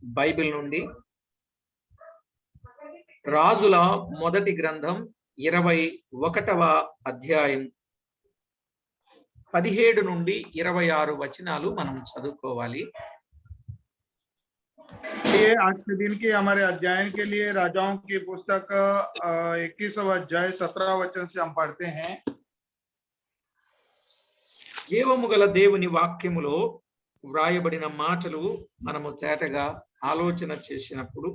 Bible నుండి రాజుల మొదటి గ్రంథం 21వ అధ్యాయం 17 నుండి 26 వచనాలు మనం చదువుకోవాలి। ये आज के दिन के हमारे अध्ययन के लिए राजाओं की पुस्तक 21वां अध्याय 17 वचन से हम पढ़ते हैं। జీవము గల దేవుని వాక్యములో వ్రాయబడిన మాటలు మనము తేటగా ఆలోచన చేసినప్పుడు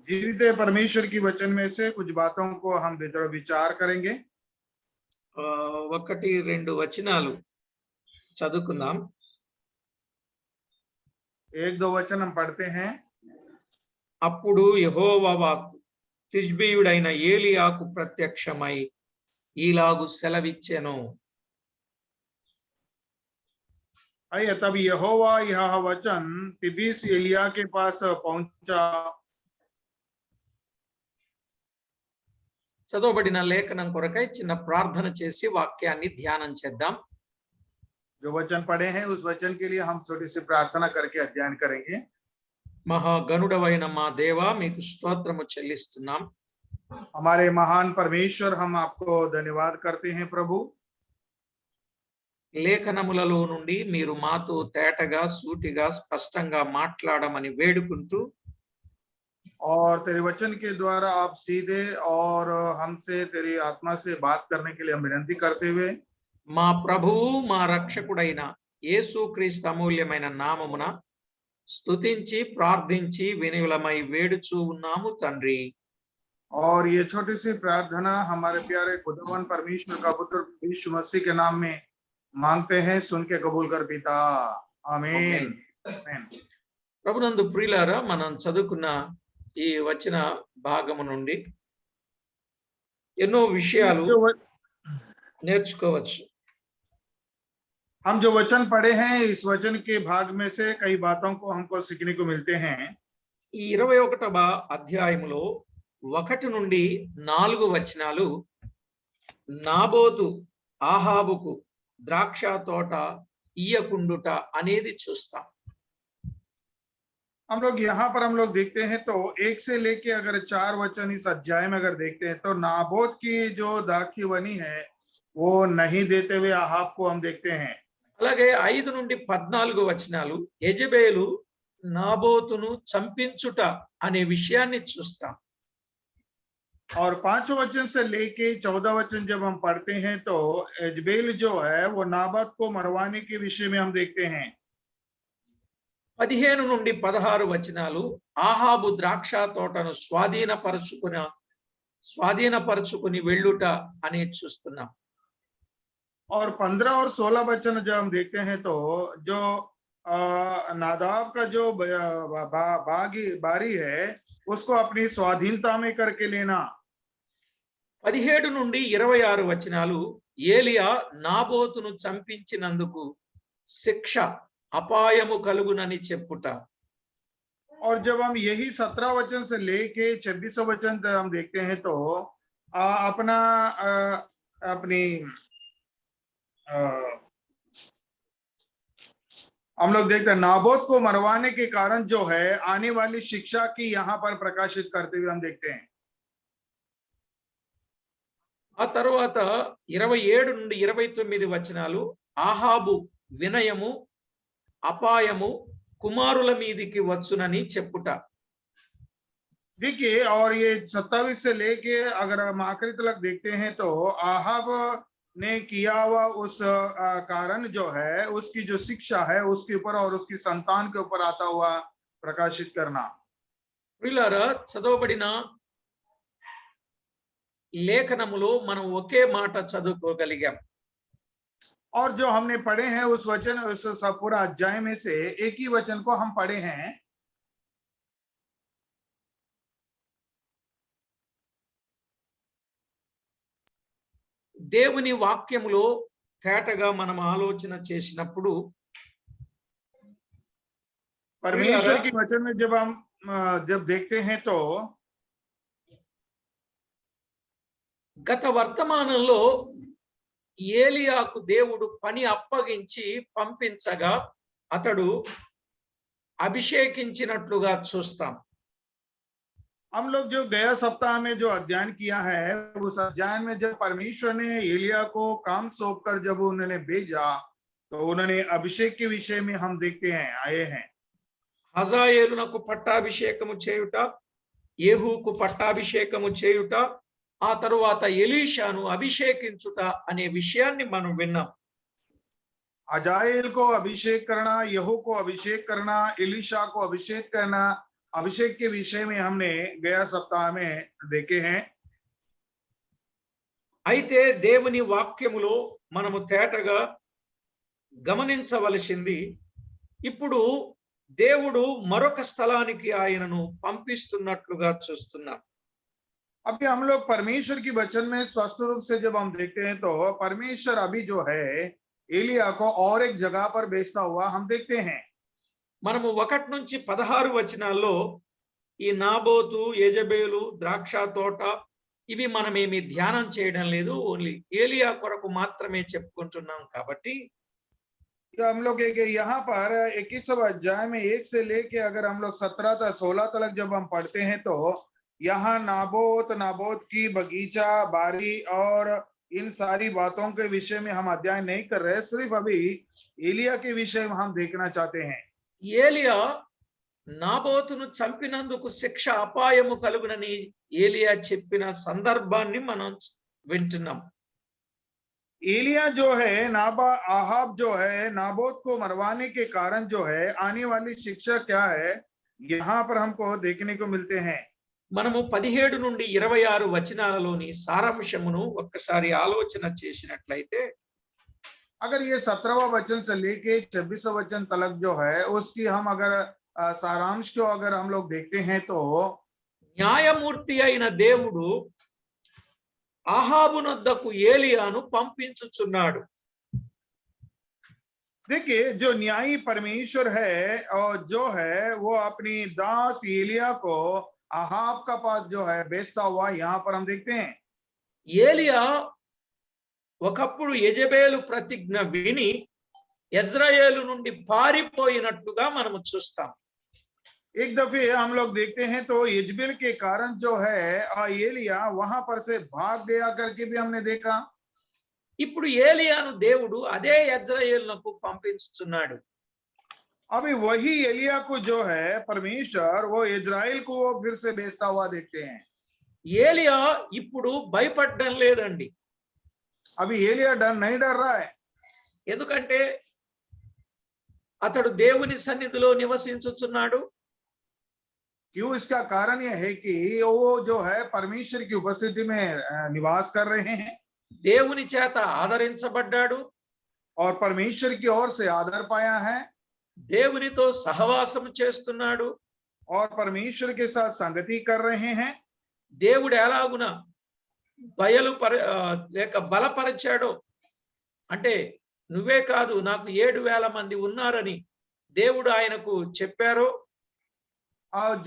जीवित परमेश्वर की वचन में से कुछ बातों को हम विचार करेंगे। ఒకటి రెండు వచనాలు చదువుకుందాం। एक दो वचन हम पढ़ते हैं। అప్పుడు యెహోవా వాక్కు తిష్బీయుడైన ఏలియాకు ప్రత్యక్షమై ఈలాగు సెలవిచ్చెను। तब यहोवा यह वचन तिबिस एलिया के पास पहुंचा। చదవబడిన లేఖనం కొరకై చిన్న ప్రార్థన చేసి వాక్యాన్ని ధ్యానం చేద్దాం। जो वचन पढ़े हैं उस वचन के लिए हम छोटी सी प्रार्थना करके अध्ययन करेंगे। మహాగణుడవైన మా దేవా మీకు స్తోత్రము చెల్లిస్తున్నాం। हमारे महान परमेश्वर हम आपको धन्यवाद करते हैं प्रभु। లేఖనములలో నుండి మీరు మాతో తేటగా సూటిగా స్పష్టంగా మాట్లాడమని వేడుకుంటూ और तेरे वचन के द्वारा आप सीधे और हमसे तेरी आत्मा से बात करने के लिए हम विनती करते हुए మా ప్రభువు మా రక్షకుడైన యేసుక్రీస్తు అమూల్యమైన నామమున స్తుతించి ప్రార్థించి వినయులమై వేడుచూ ఉన్నాము తండ్రి। और ये छोटी सी प्रार्थना हमारे प्यारे खुदावन परमेश्वर का पुत्र यीशु मसीह के नाम में मांगते हैं, सुन के कबूल कर पिता, आमीन। ప్రభునందు ప్రియులారా, మనం చదువుకున్న ఈ వచన భాగము నుండి ఎన్నో విషయాలు నేర్చుకోవచ్చు। हम जो वचन पढ़े हैं इस वचन के भाग में से कई बातों को हमको सीखने को मिलते हैं। ఈ 21వ అధ్యాయములో 1 నుండి 4 వచనాలు నాబోతు ఆహాబుకు ద్రాక్ష తోట ఇయ్యకుండుట అనేది చూస్తాం। हम लोग यहाँ पर हम लोग देखते हैं तो 1 से लेके अगर 4 वचन इस अध्याय में अगर देखते हैं तो नाबोत की जो दाखी बनी है वो नहीं देते हुए आहाब को हम देखते हैं। అలాగే 5 నుండి 14 వచనాలు యెజెబెలు నాబోతును చంపించుట అనే విషయాన్ని చూస్తాం। और 5 वचन से लेके 14 वचन जब हम पढ़ते हैं तो यजेबेल जो है वो नाबोत को मरवाने के विषय में हम देखते हैं। 15 నుండి 16 వచనాలు ఆహాబు ద్రాక్ష తోటను స్వాధీనపరచుకుని వెళ్ళుట అని చూస్తున్నాం। और 15 और 16 वचन जब हम देखते हैं तो जो नादाब का जो बारी है उसको अपनी स्वाधीनता में करके लेना। 17 నుండి 26 వచనాలు ఏలియా నాబోతును చంపించినందుకు శిక్ష అపాయము కలుగునని చెప్పుట। और जब हम यही 17 वचन से लेके 26 वचन तक हम देखते हैं तो हम लोग देखते हैं नाबोत को मरवाने के कारण जो है आने वाली शिक्षा की यहाँ पर प्रकाशित करते हुए हम देखते हैं। ఆ తరువాత 27 నుండి 29 వచనాలు ఆహాబు వినయము అపాయము కుమారుల మీదికి వచ్చునని చెప్పుట। देखिए, और ये 27 से लेके अगर हम आखिरी तक देखते हैं तो आहाब ने किया हुआ उस कारण जो है उसकी जो शिक्षा है उसके ऊपर और उसकी संतान के ऊपर आता हुआ प्रकाशित करना। ప్రియులారా, చదవబడిన లేఖనములో మనం ఒకే మాట చదువుకోగలిగాం। और जो हमने पढ़े हैं उस वचन उस पूरा अध्याय में से एक ही वचन को हम पढ़े हैं। దేవుని వాక్యములో తేటగా మనం ఆలోచన చేసినప్పుడు परमेश्वर के वचन में जब हम देखते हैं तो గత వర్తమానంలో ఏలియాకు దేవుడు పని అప్పగించి పంపించగా అతడు అభిషేకించినట్లుగా చూస్తాం. हम लोग जो गया सप्ताह में जो अध्ययन किया है, उस अध्ययन में जब परमेश्वर ने एलिया को काम सौंपकर जब उन्होंने भेजा, तो उन्होंने अभिषेक के विषय में हम देखते हैं आए हैं। హజాయేలునకు పట్టాభిషేకము చేయుట, యేహూకు పట్టాభిషేకము చేయుట, ఆ తరువాత ఎలీషాను అభిషేకించుట అనే విషయాన్ని మనం విన్నాం. अजाएल को अभिषेक करना, यहू को अभिषेक करना, एलिशा को अभिषेक करना, अभिषेक के विषय में हमने गया सप्ताह में देखे हैं। అయితే దేవుని వాక్యములో మనము తేటగా గమనించవలసింది, ఇప్పుడు దేవుడు మరొక స్థలానికి ఆయనను పంపిస్తున్నట్లుగా చూస్తున్నాం. अभी हम लोग परमेश्वर की वचन में स्पष्ट रूप से जब हम देखते हैं तो परमेश्वर अभी जो है एलिया को और एक जगह पर भेजता हुआ हम देखते हैं। మనము 1 నుంచి 16 వచనాల్లో ఈ నాబోతు, యెజబేలు, ద్రాక్ష తోట ఇవి మనమేమి ధ్యానం చేయడం లేదు, ఓన్లీ ఏలియా కొరకు మాత్రమే చెప్పుకుంటున్నాం కాబట్టి तो हम लोग यहाँ पर 21वां अध्याय में 1 से लेके अगर हम लोग 17 तक 16 तक जब हम पढ़ते हैं तो यहाँ नाबोत की बगीचा, बारी और इन सारी बातों के विषय में हम अध्ययन नहीं कर रहे, सिर्फ अभी एलिया के विषय में हम देखना चाहते हैं। ఏలియా నాబోతును చంపినందుకు శిక్ష అపాయము కలుగునని ఏలియా చెప్పిన సందర్భాన్ని మనం వింటున్నాం. एलिया जो है आहाब जो है नाबोत को मरवाने के कारण जो है आने वाली शिक्षा क्या है, यहाँ पर हमको देखने को मिलते हैं। మనము 17 నుండి 26 వచనాలలోని సారాంశమును ఒక్కసారి ఆలోచన చేసినట్లయితే, अगर ये 17वां वचन से लेके 26वां वचन तक जो है उसकी हम अगर सारांश को अगर हम लोग देखते हैं तो న్యాయమూర్తి అయిన దేవుడు ఆహాబునొద్దకు ఏలియాను పంపించుచున్నాడు. देखिए, जो न्यायी परमेश्वर है और जो है वो अपनी दास एलिया को आहाब का पास जो है भेजता हुआ यहाँ पर हम देखते हैं। ఏలియా ఒకప్పుడు యెజబేలు ప్రతిజ్ఞ విని యెజ్రెయేలు నుండి పారిపోయినట్లుగా మనము చూస్తాం. एक दफे हम लोग देखते हैं तो यजबेल के कारण जो है एलिया वहां पर से भाग गया करके भी हमने देखा। ఇప్పుడు ఏలియాను దేవుడు అదే యెజ్రెయేలునకు పంపించుచున్నాడు. अभी वही एलिया को जो है परमेश्वर वो इजराइल को वो फिर से भेजता हुआ देखते हैं। ఏలియా ఇప్పుడు భయపడడం లేదండి. अभी एलिया नहीं डर रहा है, ఎందుకంటే అతడు దేవుని సన్నిధిలో నివసించుచున్నాడు. क्यों? इसका कारण यह है कि वो जो है परमेश्वर की उपस्थिति में निवास कर रहे हैं దేవుని చేత ఆదరించబడ్డాడు, और परमेश्वर की ओर से आदर पाया है దేవునితో సహవాసం చేస్తున్నాడు, और परमेश्वर के साथ संगति कर रहे हैं। దేవుడు ఎలాగున లేక బలపరిచాడో అంటే, నువ్వే కాదు నాకు 7,000 మంది ఉన్నారని దేవుడు ఆయనకు చెప్పారో,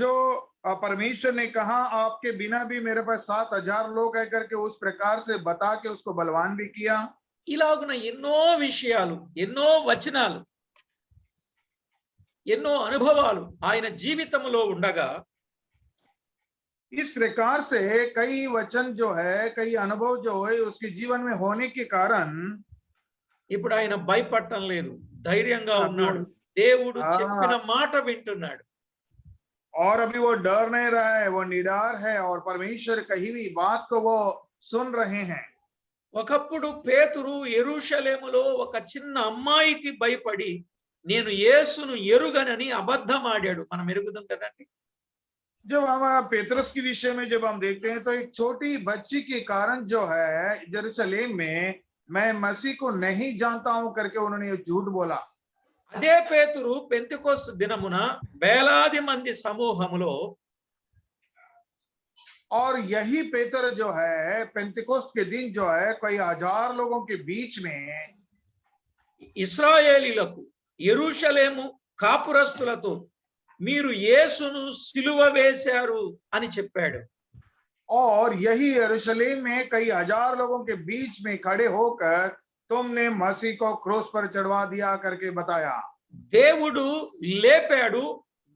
जो परमेश्वर ने कहा आपके बिना भी मेरे पास 7,000 लोग है करके उस प्रकार से बता के उसको बलवान भी किया। ఇలాగున ఎన్నో విషయాలు, ఎన్నో వచనాలు, ఎన్నో అనుభవాలు ఆయన జీవితంలో ఉండగా इस प्रकार से कई वचन जो है, कई अनुभव जो है उसके जीवन में होने के कारण ఇప్పుడు ఆయన భయపడటం లేదు, ధైర్యంగా ఉన్నాడు, దేవుడు చెప్పిన మాట వింటున్నాడు. और अभी वो डर नहीं रहा है, वो निडर है और परमेश्वर कही हुई बात को वो सुन रहे हैं। ఒకప్పుడు పేతురు యెరూషలేములో ఒక చిన్న అమ్మాయికి భయపడి నేను యేసును ఎరుగనని అబద్ధమాడాడు. మనం ఎరుగుదాం కదండి. जब हम पेतरस के विषय में जब हम देखते हैं तो एक छोटी बच्ची के कारण जो है यरूशलेम में मैं मसीह को नहीं जानता हूं करके उन्होंने झूठ बोला। అదే పేతురు పెంతెకొస్తు దినమున వేలాది మంది సమూహములో और यही पेतर जो है पेंतिकोस्त के दिन जो है कई हजार लोगों के बीच में ఇశ్రాయేలీలకు యెరూషలేము కాపురస్తులతో మీరు యేసును సిలువ వేశారు అని చెప్పాడు. और यही यरूशलेम में कई हजार लोगों के बीच में खड़े होकर तुमने मसीह को क्रूस पर चढ़वा दिया करके बताया। దేవుడు లేపాడు,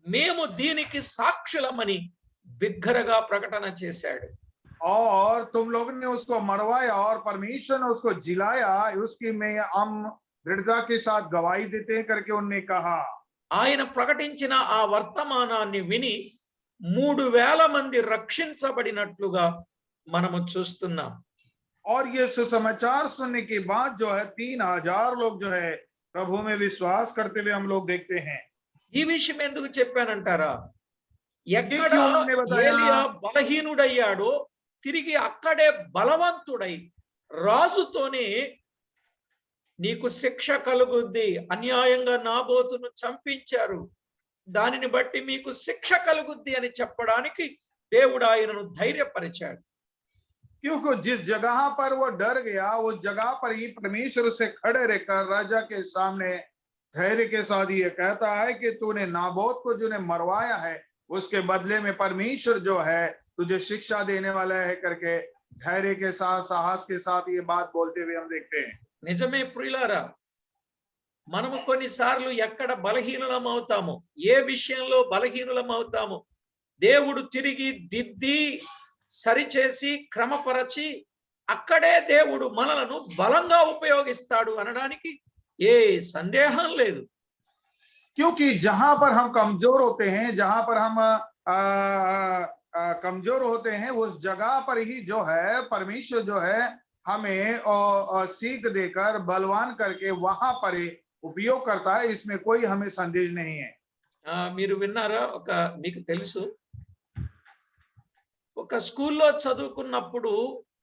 మేము దీనికి సాక్షులమని బిగ్గరగా ప్రకటన చేశాడు. और तुम लोगों ने उसको मरवाया और परमेश्वर ने उसको जिलाया, उसकी में हम दृढ़ता के साथ गवाही देते हैं करके उन्होंने कहा। ఆయన ప్రకటించిన ఆ వర్తమానాన్ని విని 3000 మంది రక్షించబడినట్లుగా మనము చూస్తున్నాం. और ये सुसमाचार सुनने के बाद जो है 3000 लोग जो है प्रभु में विश्वास करते हुए हम लोग देखते हैं। ఈ విషయం ఎందుకు చెప్పానంటారా? ఎక్కడ क्यों उन्होंने बताया? ఏలియా బలహీనుడయ్యాడో తిరిగి అక్కడే బలవంతుడై రాజుతోనే నీకు శిక్ష కలుగుద్ది, అన్యాయంగా నాబోతును చంపించారు, దానిని బట్టి మీకు శిక్ష కలుగుద్ది అని చెప్పడానికి దేవుడు ఆయనను ధైర్యపరిచాడు. क्योंकि जिस जगह पर वो डर गया उस जगह पर ही परमेश्वर से खड़े रहकर राजा के सामने धैर्य के साथ ये कहता है कि तूने नाबोत को जो ने मरवाया है उसके बदले में परमेश्वर जो है तुझे शिक्षा देने वाला है करके धैर्य के साथ साहस के साथ ये बात बोलते हुए हम देखते हैं। నిజమే ప్రియులారా, మనము కొన్నిసార్లు ఎక్కడ బలహీనులం అవుతామో, ఏ విషయంలో బలహీనులం అవుతామో దేవుడు తిరిగి దిద్ది సరిచేసి క్రమపరచి అక్కడే దేవుడు మనలను బలంగా ఉపయోగిస్తాడు అనడానికి ఏ సందేహం లేదు. क्योंकि जहां पर हम कमजोर होते हैं, जहां पर हम कमजोर होते हैं उस जगह पर ही जो है परमेश्वर जो है हमें सीख देकर बलवान करके वहां पर ही उपयोग करता है, इसमें कोई हमें संदेह नहीं है। మీరు విన్నారా? మీకు తెలుసు, ఒక స్కూల్లో చదువుకున్నప్పుడు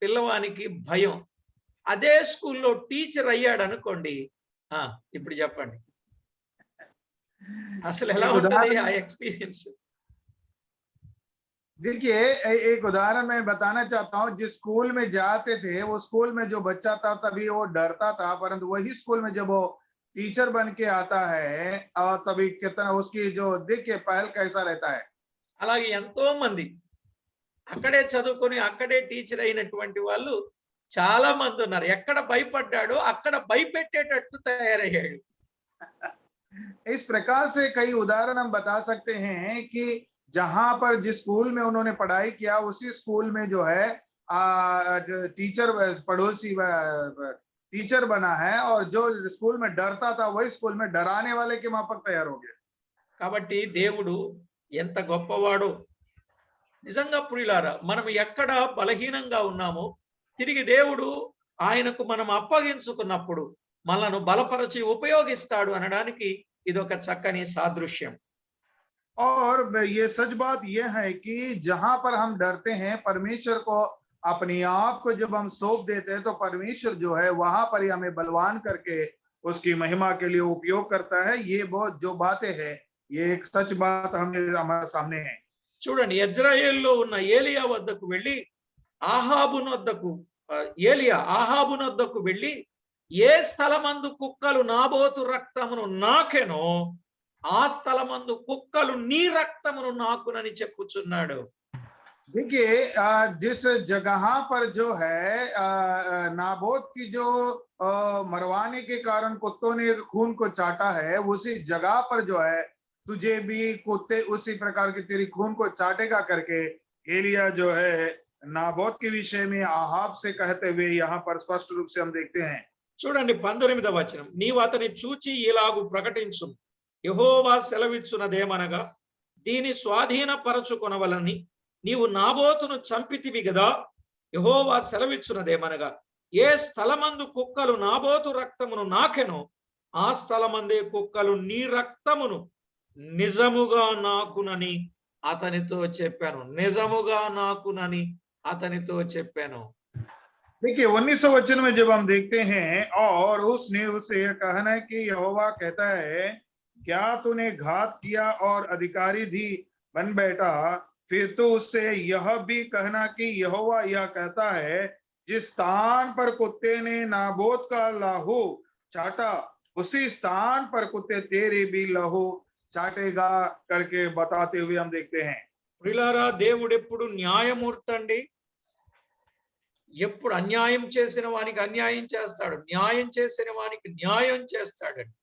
పిల్లవానికి భయం, అదే స్కూల్లో టీచర్ అయ్యాడు అనుకోండి, ఇప్పుడు చెప్పండి అసలు ఎలా ఉంటుంది ఆ ఎక్స్పీరియన్స్? देखिए एक उदाहरण मैं बताना चाहता हूँ। जिस स्कूल में जाते थे वो स्कूल में जो बच्चा था तभी वो डरता था, परंतु वही स्कूल में जब वो टीचर बन के आता है और तभी कितना उसकी जो देखिए पहल कैसा रहता है। అలాగే ఎంతో మంది అక్కడే చదువుకొని అక్కడే టీచర్ అయినటువంటి వాళ్ళు చాలా మంది ఉన్నారు. ఎక్కడ భయపడ్డాడో అక్కడ భయపెట్టేటట్టు తయారయ్యాడు. इस प्रकार से कई उदाहरण हम बता सकते हैं कि जहां पर जिस स्कूल में उन्होंने पढ़ाई किया उसी स्कूल में जो है टीचर पड़ोसी टीचर बना है, और जो स्कूल में डरता था वही स्कूल में डराने वाले के माफक तैयार हो गया। కాబట్టి దేవుడు ఎంత గొప్పవాడో. నిజంగా ప్రియులారా, మనం ఎక్కడ బలహీనంగా ఉన్నామో తిరిగి దేవుడు ఆయనకు మనం అప్పగించుకున్నప్పుడు మనల్ని బలపరచి ఉపయోగిస్తాడు అనడానికి ఇదొక చక్కని సాదృశ్యం. और ये सच बात यह है कि जहां पर हम डरते हैं परमेश्वर को अपने आप को जब हम सौंप देते हैं तो परमेश्वर जो है वहां पर ही हमें बलवान करके उसकी महिमा के लिए उपयोग करता है। ये बहुत जो बातें हैं ये एक सच बात हमारे सामने है। చూడండి, యెజ్రెయేలులో ఉన్న ఏలియా వద్దకు వెళ్ళి ఏలియా ఆహాబునొద్దకు వెళ్ళి ఏ స్థలమందు కుక్కలు నాబోతు రక్తమును నాకెనో ఆ స్థలమందు కుక్కలు నీ రక్తమును నాకునని చెప్పుచున్నాడు. देखिए जिस जगह पर जो है नाबोत की जो मरवाने के कारण कुत्तों ने खून को चाटा है उसी जगह पर जो है तुझे भी कुत्ते उसी प्रकार की तेरी खून को चाटेगा करके एलिया जो है नाबोत के विषय में आहाब से कहते हुए यहाँ पर स्पष्ट रूप से हम देखते हैं। చూడండి 19వ వచనం, నీవు అతని చూచి ఇలాగు ప్రకటించు, యెహోవా సెలవిచ్చునదేమనగా దీని స్వాధీనపరచుకొనవలని నీవు నాబోతును చంపితివి గదా. యెహోవా సెలవిచ్చునదేమనగా ఏ స్థలమందు కుక్కలు నాబోతు రక్తమును నాకెనో ఆ స్థలమందే కుక్కలు నీ రక్తమును నిజముగా నాకునని అతనితో చెప్పాను. నిజముగా నాకునని అతనితో చెప్పాను. देखिए 19 वचन में जब हम देखते हैं और उसने उससे कहना है कि यहोवा कहता है क्या तूने घात किया और अधिकारी भी बन बैठा, फिर तो उससे यह भी कहना कि यहोवा यह कहता है जिस स्थान पर कुत्ते ने नाबोत का लहू चाटा उसी स्थान पर कुत्ते तेरे भी लहू चाटेगा करके बताते हुए हम देखते हैं। ప్రియులారా, దేవుడు ఎప్పుడు న్యాయమూర్తి అండి. ఎప్పుడు అన్యాయం చేసిన వానికి అన్యాయం చేస్తాడు, న్యాయం చేసిన వానికి న్యాయం చేస్తాడండి.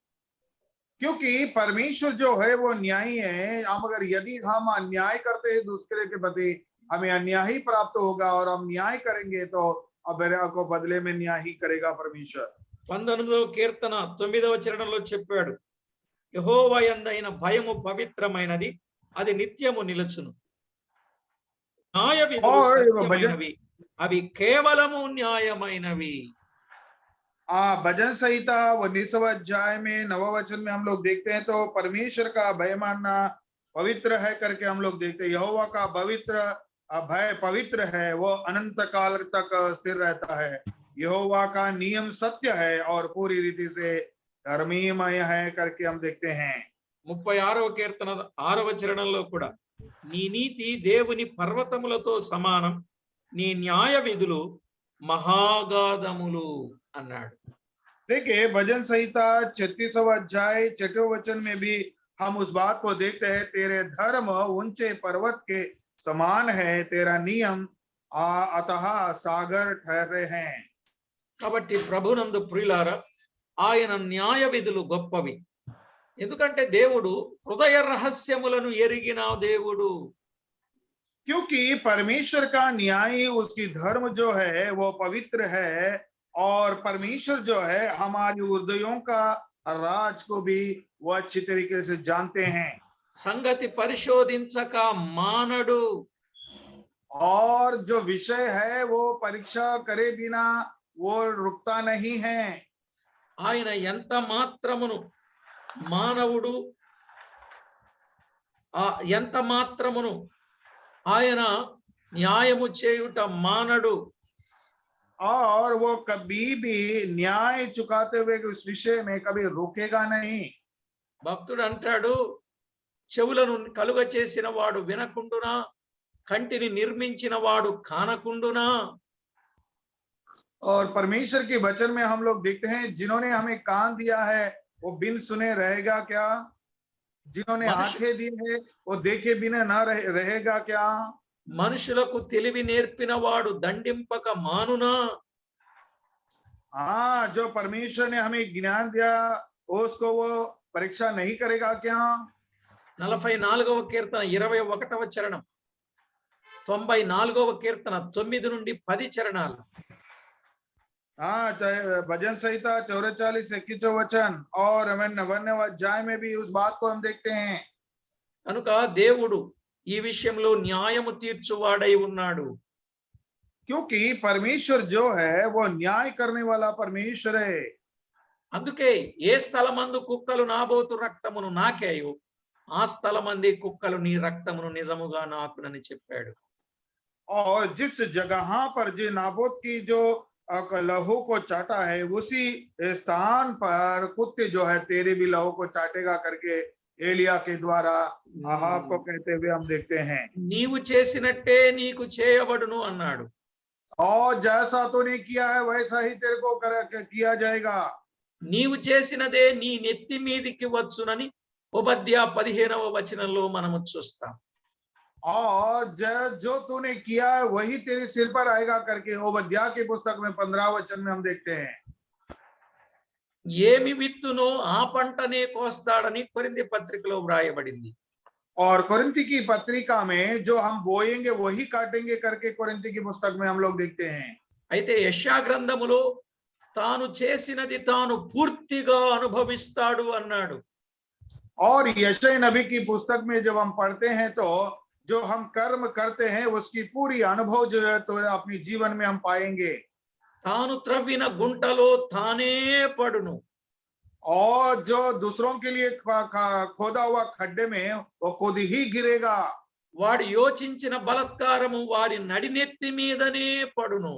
क्योंकि परमेश्वर जो है वो न्यायी है। हम अगर यदि हम अन्याय करते हैं दूसरे के प्रति, हमें अन्याय ही प्राप्त होगा, और हम न्याय करेंगे तो अब को बदले में न्याय ही करेगा परमेश्वर। 19వ కీర్తన 9వ చరణంలో చెప్పాడు, యెహోవా యందైన భయము పవిత్రమైనది, అది నిత్యము నిలుచును. న్యాయ విధులు और भजन సత్యమైనవి, అవి కేవలము న్యాయమైనవి. भजन संहिता 19वां अध्याय में 9वां वचन में हम लोग देखते हैं तो परमेश्वर का भय मानना पवित्र है करके हम लोग देखते हैं। यहोवा का भय पवित्र है, वो अनंत काल तक स्थिर रहता है। यहोवा का नियम सत्य है और पूरी रीति से धर्मीमय है करके हम देखते हैं। 36వ కీర్తన 6వ చరణంలో కూడా, నీ నీతి దేవుని పర్వతములతో సమానం, నీ న్యాయ విధులు మహాగాధములు అన్నాడు. देखिए भजन संहिता 36वां अध्याय 6वें वचन में भी हम उस बात को देखते हैं, तेरे धर्म ऊंचे पर्वत के समान है, तेरा नियम अतः सागर ठहरे हैं। కాబట్టి ప్రభునందు ప్రియులారా, ఆయన న్యాయ విధులు గొప్పవి. ఎందుకంటే దేవుడు హృదయ రహస్యములను ఎరిగిన దేవుడు. क्योंकि परमेश्वर का न्याय, उसकी धर्म जो है वो पवित्र है, और परमेश्वर जो है हमारी हृदयों का राज को भी वो अच्छी तरीके से जानते हैं। సంగతి పరిశోధించక మానడు. और जो विषय है वो परीक्षा करे बिना वो रुकता नहीं है। ఆయన ఎంత మాత్రమును మానవుడు, ఎంత మాత్రమును ఆయన న్యాయము చేయుట మానడు. और वो कभी भी न्याय चुकाते हुए उस विषय में कभी रुकेगा नहीं। భక్తుడు అంటాడు, చెవులను కలుగ చేసిన వాడు వినకుండునా, కంటిని నిర్మించిన వాడు కానకుండునా. और परमेश्वर के वचन में हम लोग देखते हैं, जिन्होंने हमें कान दिया है वो बिन सुने रहेगा क्या? जिन्होंने आंखें दी है वो देखे बिना ना रहेगा क्या? మనుషులకు తెలివి నేర్పిన వాడు దండింపక మానునా. हाँ, जो परमेश्वर ने हमें ज्ञान दिया उसको वो परीक्षा नहीं करेगा क्या? 44వ కీర్తన 21వ చరణం, 94వ కీర్తన 9 నుండి 10 చరణాలు. हाँ, चाहे भजन संहिता 44 21 वचन और 99वां अध्याय में भी उस बात को हम देखते हैं। కనుక దేవుడు ఈ విషయంలో న్యాయము తీర్చువాడై ఉన్నాడు. क्योंकि परमेश्वर जो है वो न्याय करने वाला परमेश्वर है। అందుకే ఏ స్థలమందు కుక్కలు నాబోతు రక్తమును నాకేయు, ఆ స్థలమంది కుక్కలు నీ రక్తమును నిజముగా నాకునని చెప్పాడు. और जिस जगह पर जो नाबोत की जो लहू को चाटा है, उसी स्थान पर कुत्ते जो है तेरे भी लहू को चाटेगा करके एलिया के द्वारा अहाब को कहते हुए हम देखते हैं। నీవు చేసినట్టే నీకు చేయబడును అన్నాడు. और जैसा तूने किया है वैसा ही तेरे को किया जाएगा। నీవు చేసినదే నీ నెత్తి మీదికి వచ్చునని ఉపద్య 15వ వచనంలో మనము చూస్తాం. और जो तूने किया है वही तेरे सिर पर आएगा करके ओबद्या की पुस्तक में 15 वचन में हम देखते हैं। ఏమి విత్తునో ఆ పంటనే కోస్తాడని కొరింథీ పత్రికలో వ్రాయబడింది. और कोरिन्थी की पत्रिका में जो हम बोएंगे वही काटेंगे करके कोरिन्थी की पुस्तक में हम लोग देखते हैं। అయితే యెషయా గ్రంథములో తాను చేసినది తాను పూర్తిగా అనుభవిస్తాడు అన్నాడు. और यशायाह नबी की पुस्तक में जब हम पढ़ते हैं तो जो हम कर्म करते हैं उसकी पूरी अनुभव जो है तो अपने जीवन में हम पाएंगे। తాను త్రవ్విన గుంటలో తానే పడును. और जो दूसरों के लिए खोदा हुआ खड्डे में वो खुद ही गिरेगा। వాడు యోచించిన బలత్కారము వారి నడినెత్తి మీదనే పడును.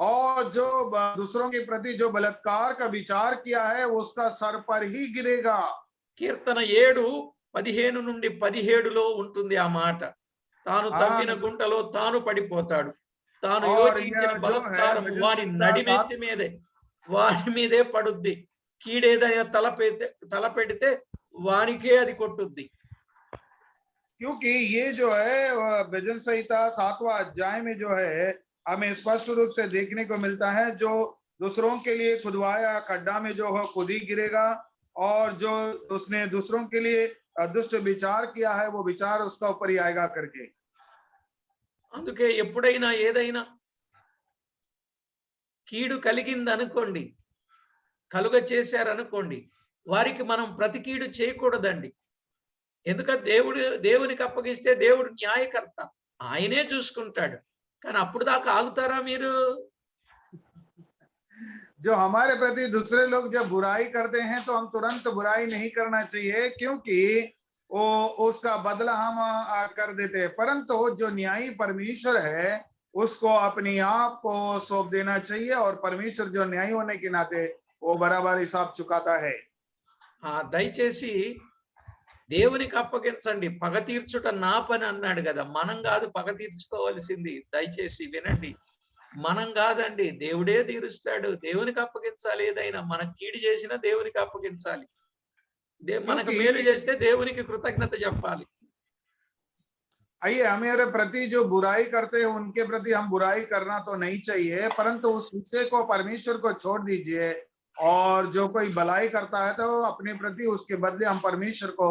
और जो दूसरों के प्रति जो बलात्कार का विचार किया है उसका सर पर ही गिरेगा। కీర్తన 7:15 నుండి 17లో ఉంటుంది ఆ మాట. తాను తవ్విన గుంటలో తాను పడిపోతాడు, తాను యోచించిన బలత్కారము వారి నడినెత్తి మీదే పడుద్ది, కీడేదైనా తలపెడితే వానికే అది కొట్టుద్ది. क्योंकि ये जो है भजन संहिता 7वां अध्याय में जो है हमें स्पष्ट रूप से देखने को मिलता है, जो दूसरों के लिए खुदवाया खड्डा में जो है खुद ही गिरेगा, और जो उसने दूसरों के लिए दुष्ट विचार किया है वो विचार उसका ऊपर ही आएगा करके। అందుకే ఎప్పుడైనా ఏదైనా కీడు కలిగిందనుకోండి, కలుగ చేశారనుకోండి, వారికి మనం ప్రతి కీడు చేయకూడదండి. ఎందుకంటే దేవునికి అప్పగిస్తే దేవుడు న్యాయకర్త. ఆయనే చూసుకుంటాడు. కానీ అప్పుడు దాకా ఆగుతారా మీరు? जो हमारे प्रति दूसरे लोग जब बुराई करते हैं तो हम तुरंत बुराई नहीं करना चाहिए, क्योंकि वो उसका बदला हम कर देते हैं। परंतु जो न्यायी परमेश्वर है उसको अपने आप को सौंप देना चाहिए, और परमेश्वर जो न्यायी होने के नाते वो बराबर हिसाब चुकाता है। దయచేసి దేవునికి అప్పగించండి. పగ తీర్చుట నా పని అన్నాడు కదా, మనం కాదు పగ తీర్చుకోవాల్సింది. దయచేసి వినండి, మనం కాదండి, దేవుడే తీరుస్తాడు. దేవునికి అప్పగించాలి. ఏదైనా మనకు కీడు చేసినా దేవునికి అప్పగించాలి. మనకు మేలు చేస్తే దేవునికి కృతజ్ఞత చెప్పాలి. आइए, हमारे प्रति जो बुराई करते हैं उनके प्रति हम बुराई करना तो नहीं चाहिए, परंतु उस हिस्से को परमेश्वर को छोड़ दीजिए, और जो कोई भलाई करता है तो अपने प्रति उसके बदले हम परमेश्वर को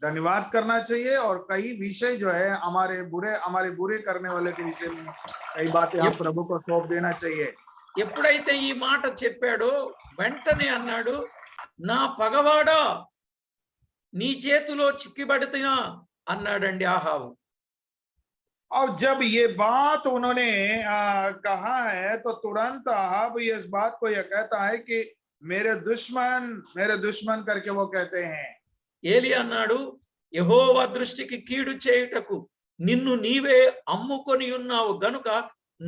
धन्यवाद करना चाहिए। और कई विषय जो है हमारे बुरे करने वाले के विषय में कई बातें हम प्रभु को सौंप देना चाहिए। ఎప్పుడైతే ఈ మాట చెప్పాడో వెంటనే అన్నాడు, నా పగవాడా నీ చేతిలో చిక్కిబడితినా అన్నాడండి ఆహాబు. और जब ये बात उन्होंने कहा है तो तुरंत आहाब इस बात को यह कहता है कि मेरे दुश्मन करके वो कहते हैं। ఏలి అన్నాడు, యెహోవా దృష్టికి కీడు చేయుటకు నిన్ను నీవే అమ్ముకొని ఉన్నావు గనుక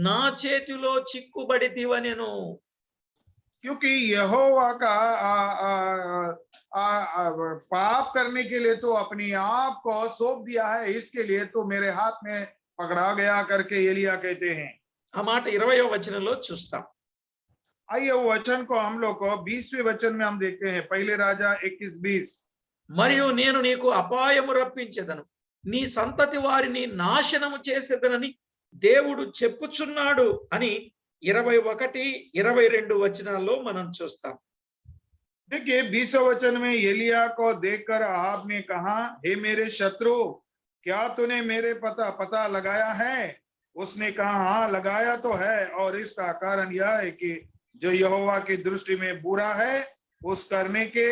నా చేతిలో చిక్కుబడితివనెను. क्योंकि यहोवा का पाप करने के लिए तो अपने आप को सौंप दिया है, इसके लिए तो मेरे हाथ में पकड़ा गया करके एलिया कहते हैं। ఆ మాట 20వ వచనంలో చూస్తాం. आइए वो वचन को हम लोग को 20वें वचन में हम देखते हैं। पहले राजा 21:20। మరియు నేను నీకు అపాయము రప్పించెదను, నీ సంతతి వారిని నాశనము చేసేదనని దేవుడు చెప్పుచున్నాడు అని 21, 22 వచనాల్లో మనం చూస్తాం. देखिए 20वें वचन में एलिया को देखकर आहाब ने कहा, हे मेरे शत्रु, क्या तूने मेरे पता लगाया है? उसने कहा, हाँ लगाया तो है, और इसका कारण यह है कि जो यहोवा की दृष्टि में बुरा है उस करने के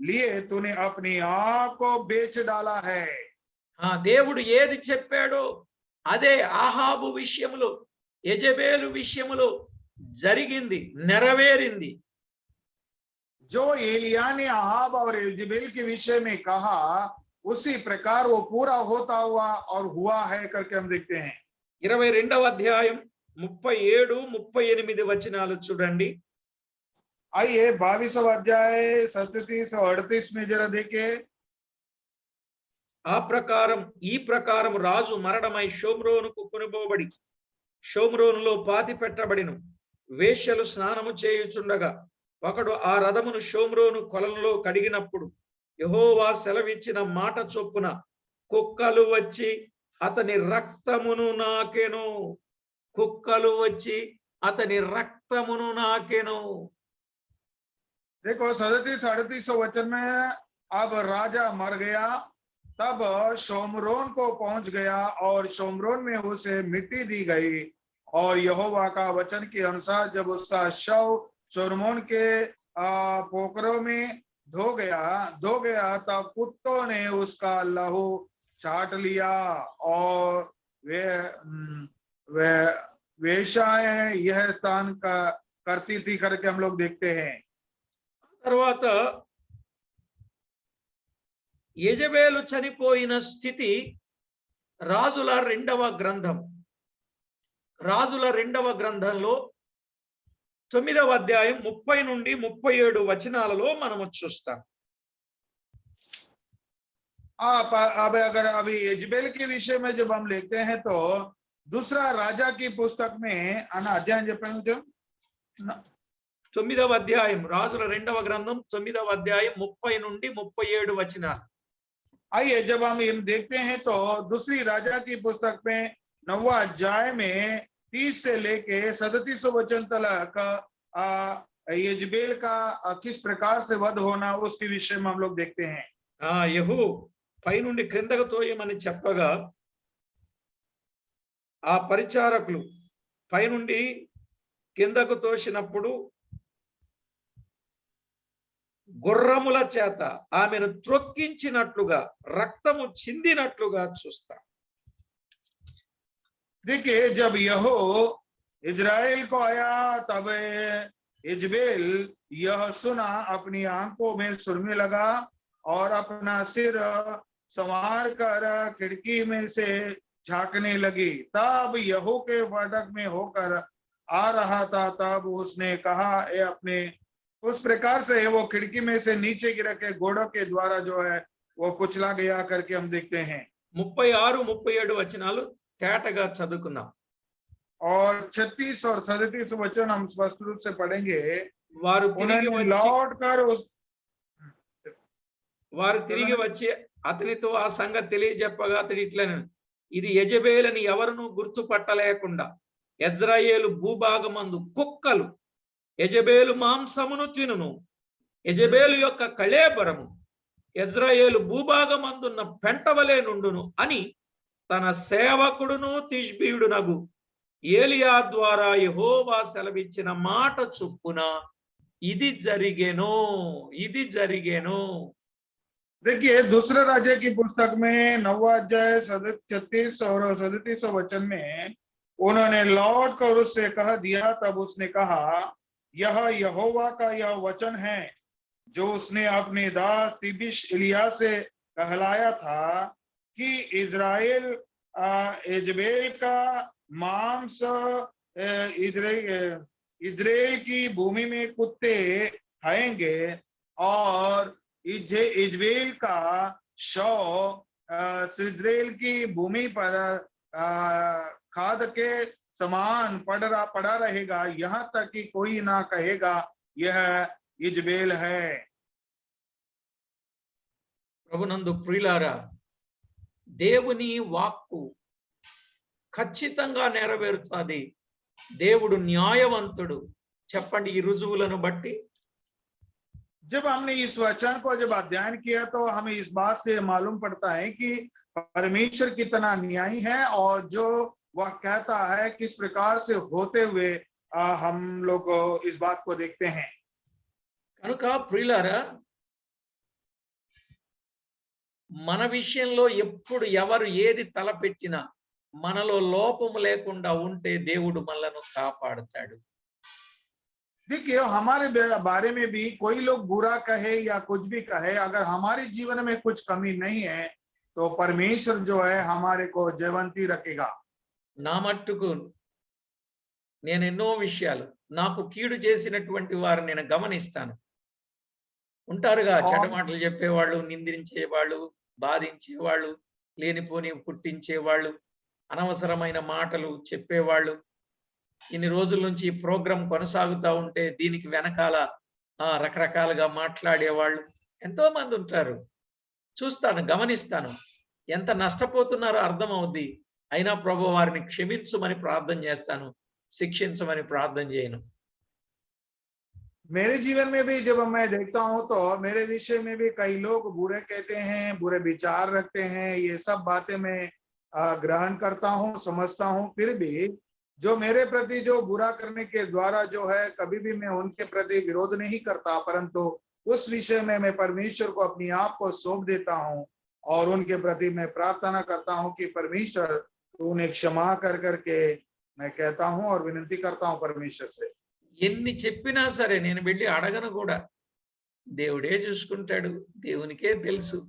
लिए तूने अपने आप को बेच डाला है। దేవుడు ఏది చెప్పాడో అదే ఆహాబు విషయములో, యెజెబెలు విషయములో జరిగింది, నెరవేరింది. जो एलिया ने आहाब और यजेबेल के विषय में कहा उसी प्रकार वो पूरा होता हुआ और हुआ है करके हम देखते हैं। 22వ అధ్యాయం 37, 38 వచనాలు చూడండి. आइए 22वां अध्याय 37 और 38 में जरा देखें। ఈ ప్రకారం రాజు మరణమై షోమ్రోనుకు కొనుపోబడి షోమ్రోనులో పాతి పెట్టబడిను. వేశ్యలు స్నానము చేయుచుండగా ఒకడు ఆ రథమును షోమ్రోను కొలంలో కడిగినప్పుడు యెహోవా సెలవిచ్చిన మాట చొప్పున కుక్కలు వచ్చి అతని రక్తమును నాకెను. కుక్కలు వచ్చి అతని రక్తమును నాకెను. देखो 37-38 वचन में अब राजा मर गया, तब शोमरोन को पहुंच गया और शोमरोन में उसे मिट्टी दी गई, और यहोवा का वचन के अनुसार जब उसका शव शोमरोन के पोखरों में धो गया तब कुत्तों ने उसका लहू चाट लिया, और वे वेश्याएं यह स्थान का करती थी करके हम लोग देखते हैं। తర్వాత యెజెబెలు చనిపోయిన స్థితి రాజుల 2వ గ్రంథంలో 9వ అధ్యాయం 30 నుండి 37 వచనాలలో మనము చూస్తాం. अब अगर अभी यजेबेल के विषय में जब हम लेते हैं तो दूसरा राजा की पुस्तक में अध्याय 9వ అధ్యాయం రాజుల 2వ గ్రంథం 9వ అధ్యాయం 30 నుండి 37 వచనాలు. आइए जब हम देखते हैं तो दूसरी राजा की पुस्तक में 9वां अध्याय में 30 से लेके 37 वचन तक यजबेल का किस प्रकार से वध होना उसके विषय में हम लोग देखते हैं। యెహూ పైనుండి క్రిందకు తోయమని చెప్పగా ఆ పరిచారకులు పైనుండి కిందకు తోసినప్పుడు గుర్రముల చేత ఆమెను త్రొక్కించినట్లుగా రక్తము చిందినట్లుగా చూస్తాం. देखिए, जब यहो इजराइल को आया तब यजबेल यह सुना, अपनी आंखों में सुरमे लगा और अपना सिर संवार कर खिड़की में से झांकने लगी। तब यहो के फाटक में होकर आ रहा था, तब उसने कहा ये अपने उस प्रकार से वो खिड़की में से नीचे गिर के घोड़ों के द्वारा जो है वो कुचला गया करके हम देखते हैं। 36, 37 వచనాలు తేటగా చదువుకుందాం. और 36 और 37 वचन हम स्पष्ट रूप से पढ़ेंगे। వారు తిరిగి उन्होंने వచ్చి लौट कर उस అతనితో ఆ సంగతి తెలియజెప్పగా అతడు ఇట్లనెను, ఇది యెజబెలని ఎవరును గుర్తుపట్టలేకుండా యెజ్రెయేలు భూభాగమందు కుక్కలు యెజబెలు మాంసమును తినును. యెజబెలు యొక్క కళేబరము యెజ్రెయేలు భూభాగమందున్న పెంటవలే నుండును అని తన సేవకుడును తిష్బీయుడునగు ఏలియా ద్వారా యెహోవా సెలవిచ్చిన మాట చొప్పున ఇది జరిగెను. देखिए, दूसरे राजा की पुस्तक में 9वां अध्याय 36 और 37 वचन में उन्होंने लौट कर उससे कह दिया। तब उसने कहा, यह यहोवा का यह वचन है जो उसने अपने दास तिबिश एलिया से कहलाया था कि इजराइल यजबेल का मांस इजराइल की भूमि में कुत्ते खाएंगे और इजराइल का शव इजराइल की भूमि पर खाद के समान पड़ा रहेगा, यहाँ तक कि कोई ना कहेगा यह इजबेल है। ప్రభునందు ప్రియులారా, దేవుని వాక్కు ఖచ్చితంగా నెరవేరుతుంది. దేవుడు న్యాయవంతుడు. చెప్పండి ఈ రుజువులను బట్టి. जब हमने इस वचन को जब अध्ययन किया तो हमें इस बात से मालूम पड़ता है कि परमेश्वर कितना न्यायी है और जो वह कहता है किस प्रकार से होते हुए हम लोग इस बात को देखते हैं। కనుక ప్రియులారా, మన విషయంలో ఎప్పుడు ఎవరు ఏది తలపెట్టినా మనలో లోపము లేకుండా ఉంటే దేవుడు మనలను కాపాడుతాడు. देखिए, हमारे बारे में भी कोई लोग बुरा कहे या कुछ भी कहे, अगर हमारे जीवन में कुछ कमी नहीं है तो परमेश्वर जो है हमारे को जयवंती रखेगा। నా మట్టుకు నేను ఎన్నో విషయాలు నాకు కీడు చేసినటువంటి వారు నేను గమనిస్తాను. ఉంటారుగా చెడ్డ మాటలు చెప్పేవాళ్ళు, నిందించేవాళ్ళు, బాధించేవాళ్ళు, లేనిపోని పుట్టించేవాళ్ళు, అనవసరమైన మాటలు చెప్పేవాళ్ళు. ఇన్ని రోజుల నుంచి ఈ ప్రోగ్రాం కొనసాగుతూ ఉంటే దీనికి వెనకాల రకరకాలుగా మాట్లాడేవాళ్ళు ఎంతో మంది ఉంటారు. చూస్తాను, గమనిస్తాను. ఎంత నష్టపోతున్నారో అర్థం అవుద్ది. అయినా ప్రభు వారిని క్షమించమని ప్రార్థన చేస్తాను, శిక్షించమని ప్రార్థన చేయను. मेरे जीवन में भी जब मैं देखता हूं तो मेरे विषय में भी कई लोग बुरे कहते हैं, बुरे विचार रखते हैं। ये सब बातें मैं ग्रहण करता हूं, समझता हूं। फिर भी जो मेरे प्रति जो बुरा करने के द्वारा जो है कभी भी मैं उनके प्रति विरोध नहीं करता, परंतु उस विषय में मैं परमेश्वर को अपनी आप को सौंप देता हूं और उनके प्रति मैं प्रार्थना करता हूं कि परमेश्वर तू उन्हें क्षमा कर करके मैं कहता हूं और विनती करता हूं परमेश्वर से। ఎన్ని చెప్పినా సరే నేను వెళ్ళి అడగను కూడా. దేవుడే చూసుకుంటాడు, దేవునికే తెలుసు,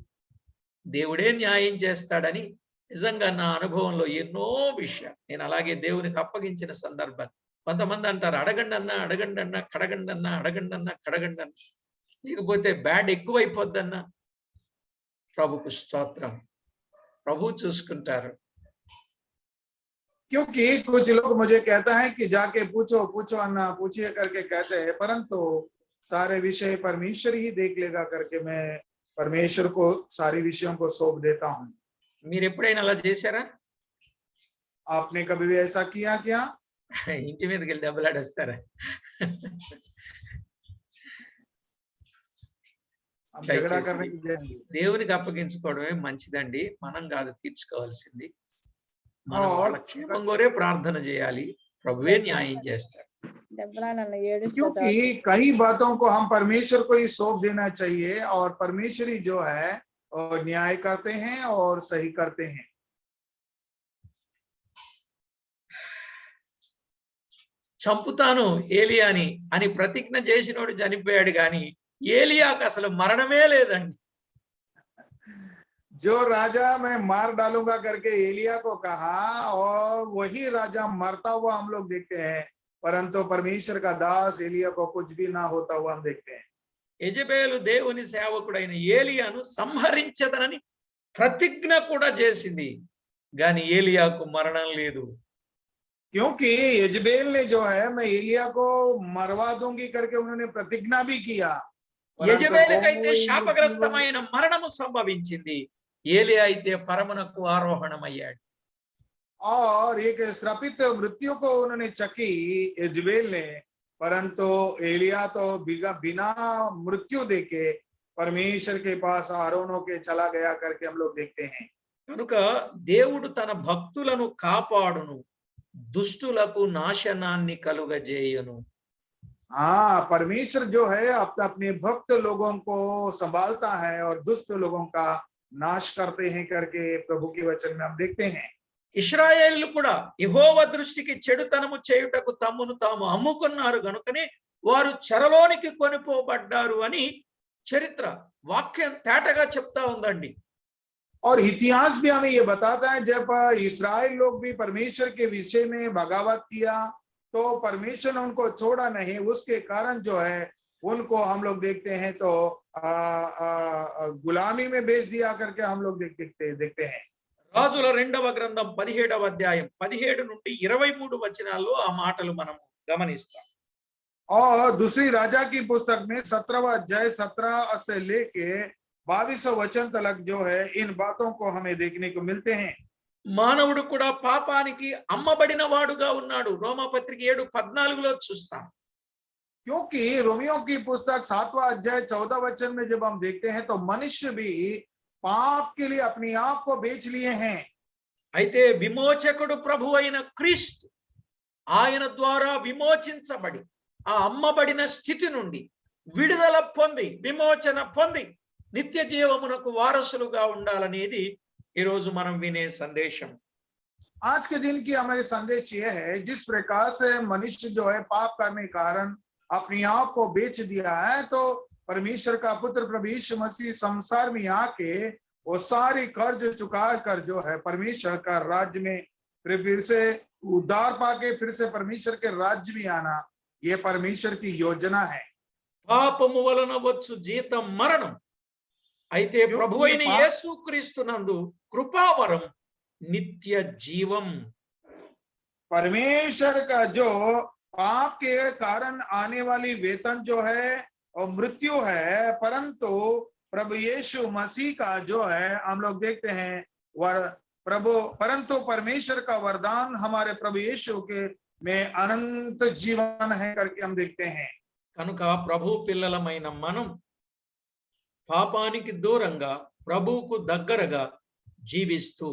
దేవుడే న్యాయం చేస్తాడని నిజంగా నా అనుభవంలో ఎన్నో విషయాలు నేను అలాగే దేవునికి అప్పగించిన సందర్భాలు. కొంతమంది అంటారు, అడగండి అన్నా, అడగండి అన్నా, కడగండి అన్నా, అడగండి అన్నా, కడగండి అన్నా, లేకపోతే బ్యాడ్ ఎక్కువైపోద్దన్నా. ప్రభుకు స్తోత్రం, ప్రభు చూసుకుంటారు. क्योंकि कुछ लोग मुझे कहता है कि जाके पूछो पूछो अन्ना, पूछिए करके कहते हैं, परंतु सारे विषय परमेश्वर ही देख लेगा करके मैं परमेश्वर को सारी विषयों को सौंप देता हूं। మీరు ఎప్పుడైనా అలా చేశారా? आपने कभी भी ऐसा किया क्या? ఇంటి మీదకి వెళ్ళి దెబ్బలాడేస్తారా? हम झगड़ा దయచేసి करने नहीं जाएंगे। దేవునికి అప్పగించుకోవడమే మంచిదండి. మనం కాదు తీర్చుకోవాల్సింది. మనం और వాళ్ళ క్షేమం కోరే ప్రార్థన చేయాలి. ప్రభువే న్యాయం చేస్తాడు. क्योंकि कई बातों को हम परमेश्वर को ही सौंप देना चाहिए और परमेश्वर ही जो है और न्याय करते हैं और सही करते हैं। చంపుతాను ఏలియాని అని ప్రతిజ్ఞ చేసినోడు చనిపోయాడు గాని ఏలియాకు అసలు మరణమే లేదండి. जो राजा मैं मार डालूंगा करके एलिया को कहा और वही राजा मरता हुआ हम लोग देखते हैं, परंतु परमेश्वर का दास एलिया को कुछ भी ना होता हुआ हम देखते हैं। యెజబెలు దేవుని సేవకుడైన ఏలియాను సంహరించదనని ప్రతిజ్ఞ కూడా చేసింది గాని ఏలియాకు మరణం లేదు. क्योंकि यजबेल ने जो है मैं एलिया को मरवा दूंगी करके उन्होंने प्रतिज्ञा भी किया, परंतु యెజబెలుకైతే कोई శాపగ్రస్తమైన మరణము సంభవించింది. ఏలియా అయితే పరమునకు ఆరోహణమయ్యాడు. और एक श्रापित मृत्यु को उन्होंने चकी यजबेल ने, परंतु एलिया तो बिना मृत्यु देके परमेश्वर के पास आरोनों के चला गया करके हम लोग देखते हैं। కనుక దేవుడు తన భక్తులను కాపాడును, దుష్టులకు నాశనాన్ని కలుగజేయును. हाँ, परमेश्वर जो है अपने भक्त लोगों को संभालता है और दुष्ट लोगों का नाश करते हैं करके प्रभु के वचन में हम देखते हैं। ఇశ్రాయేలు కూడా యెహోవా దృష్టికి చెడుతనము చేయుటకు తమ్మును తాము అమ్ముకున్నారు గనుకనే వారు చెరలోనికి కొనిపోబడ్డారు అని చరిత్ర వాక్యం తేటగా చెప్తా ఉందండి. और इतिहास भी हमें ये बताता है, जब इस्राएल लोग भी परमेश्वर के विषय में बगावत किया तो परमेश्वर ने उनको छोड़ा नहीं, उसके कारण जो है उनको हम लोग देखते हैं तो गुलामी में बेच दिया करके हम लोग देखते हैं। రాజుల 2వ గ్రంథం 17వ అధ్యాయం 17 నుండి 23 వచనాల్లో ఆ మాటలు మనం గమనిస్తాం. और दूसरी राजा की पुस्तक में 17वां अध्याय 17 से लेके 22 वचन तक जो है इन बातों को हमें देखने को मिलते हैं। మానవుడు కూడా పాపానికి అమ్మబడిన వాడుగా ఉన్నాడు. రోమాపత్రిక 7:14లో చూస్తాం. क्योंकि रोमियो की पुस्तक 7वां अध्याय 14 वचन में जब हम देखते हैं तो मनुष्य भी पाप के लिए अपने आप को बेच लिए हैं। అయితే విమోచకుడు ప్రభు అయిన క్రీస్తు ఆయన ద్వారా విమోచించబడి ఆ అమ్మబడిన స్థితి నుండి విడుదల పొంది విమోచన పొంది నిత్య జీవమునకు వారసులుగా ఉండాలనేది ఈ రోజు మనం వినే సందేశం. आज के दिन की हमारी संदेश ये है, जिस प्रकार से मनुष्य जो है पाप करने के कारण अपने आप को बेच दिया है, तो परमेश्वर का पुत्र प्रभु यीशु मसीह संसार में आके वो सारी कर्ज चुका कर जो है परमेश्वर का राज्य में फिर से उद्धार पाके फिर से परमेश्वर के राज्य में आना, ये परमेश्वर की योजना है। పాపము వలన వచ్చు జీతం మరణం, అయితే ప్రభు అయిన యేసుక్రీస్తునందు కృపావరం నిత్య జీవం. परमेश्वर का जो पाप के कारण आने वाली वेतन जो है और मृत्यु है, परंतु प्रभु यीशु मसीह का जो है हम लोग देखते हैं परंतु परमेश्वर का वरदान हमारे प्रभु यीशु के में अनंत जीवन है करके हम देखते हैं। కనుక ప్రభు పిల్లలమైన మనం పాపానికి దూరంగా ప్రభువుకు దగ్గరగా జీవిస్తూ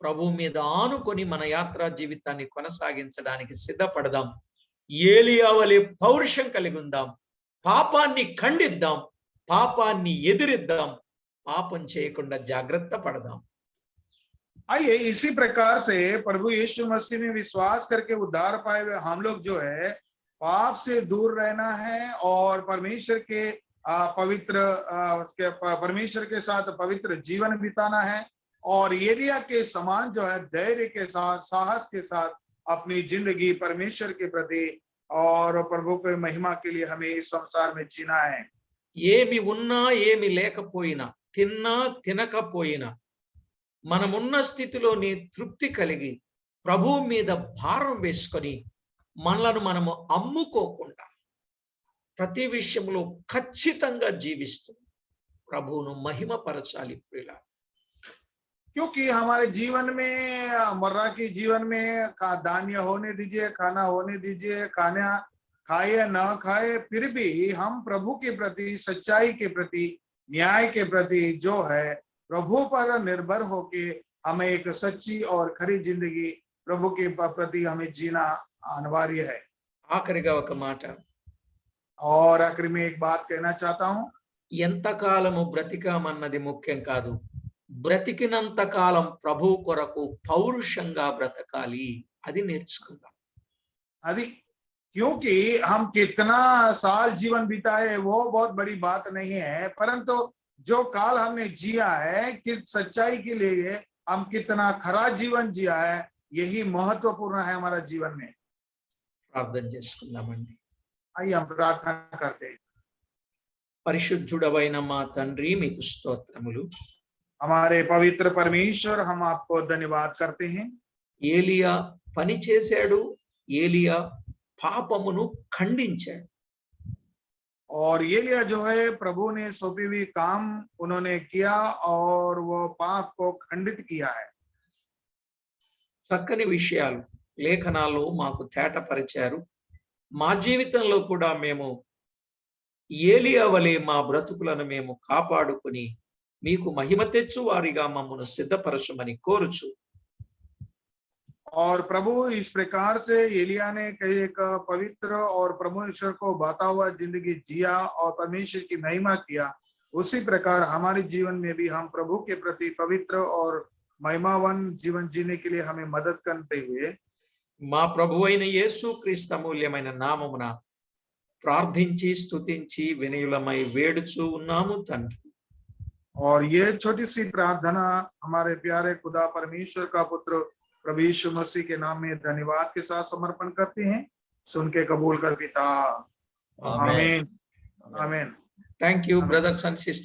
ప్రభు మీద ఆనుకొని మన యాత్రా జీవితాన్ని కొనసాగించడానికి సిద్ధపడదాం. ఏలియా వలె పౌరుషం కలిగి ఉందాం. పాపాన్ని ఖండిద్దాం, పాపాన్ని ఎదిరిద్దాం, పాపం చేయకుండా జాగ్రత్త పడదాం. आइए इसी प्रकार से प्रभु यीशु मसीह में विश्वास करके उद्धार पाए हुए हम लोग जो है पाप से दूर रहना है और परमेश्वर के परमेश्वर के साथ पवित्र जीवन बिताना है और एलिया के समान जो है धैर्य के साथ साहस के साथ अपनी जिंदगी परमेश्वर के प्रति और प्रभु के महिमा के लिए हमें इस संसार में जीना है। ఏమి ఉన్నా ఏమి లేకపోయినా తిన్నా తినకపోయినా మనమున్న స్థితిలోని తృప్తి కలిగి ప్రభువు మీద భారం వేసుకొని మనలను మనము అమ్ముకోకుండా ప్రతి విషయంలో ఖచ్చితంగా జీవిస్తూ ప్రభువును మహిమపరచాలి ప్రియులారా. क्योंकि हमारे जीवन में मर्रा की जीवन में धान्य होने दीजिए, खाना होने दीजिए, खाना खाए न खाए, फिर भी हम प्रभु के प्रति सच्चाई के प्रति न्याय के प्रति जो है प्रभु पर निर्भर होके हमें एक सच्ची और खरी जिंदगी प्रभु के प्रति हमें जीना अनिवार्य है। ఆఖరిగా ఒక మాట, और आखिर में एक बात कहना चाहता हूँ, ఎంతకాలము బ్రతికామన్నది ముఖ్యం కాదు, బ్రతికినంత కాలం ప్రభు కొరకు పౌరుషంగా బ్రతకాలి, అది నేర్చుకుందాం. आदि क्योंकि हम कितना साल जीवन बिताए वो बहुत बड़ी बात नहीं है, परंतु जो काल हमने जिया है किस सच्चाई के लिए हम कितना खरा जीवन जिया है, यही महत्वपूर्ण है हमारा जीवन में। ప్రార్థన చేసుకుందామండి. आइए हम प्रार्थना करते हैं। పరిశుద్ధుడవైన మా తండ్రి, మీకు స్తోత్రములు. हमारे पवित्र परमेश्वर, हम आपको धन्यवाद करते हैं। ఏలియా పని చేశాడు, ఏలియా పాపమును ఖండించాడు. और एलिया जो है प्रभु ने सौंपी हुई काम उन्होंने किया और वो पाप को खंडित किया है। చక్కని విషయాలు లేఖనాల్లో మాకు తేటపరిచారు. మా జీవితంలో కూడా మేము ఏలియా వలె మా బ్రతుకులను మేము కాపాడుకుని మీకు మహిమ తెచ్చు వారిగా మమ్మను సిద్ధపరచమని కోరుచు, और प्रभु इस प्रकार से एलिया ने कई एक पवित्र और परमेश्वर को बाता हुआ जिंदगी जिया और परमेश्वर की महिमा किया, उसी प्रकार हमारे जीवन में भी हम प्रभु के प्रति पवित्र और महिमावान जीवन जीने के लिए हमें मदद करते हुए మా ప్రభువైన యేసుక్రీస్తు అమూల్యమైన నామమున ప్రార్థించి స్తుతించి వినయులమై వేడుచు ఉన్నాము తండ్రి. और ये छोटी सी प्रार्थना हमारे प्यारे खुदा परमेश्वर का पुत्र प्रभु यीशु मसीह के नाम में धन्यवाद के साथ समर्पण करते हैं। सुन के कबूल कर पिता। आमीन। आमीन। Thank you brothers and sisters.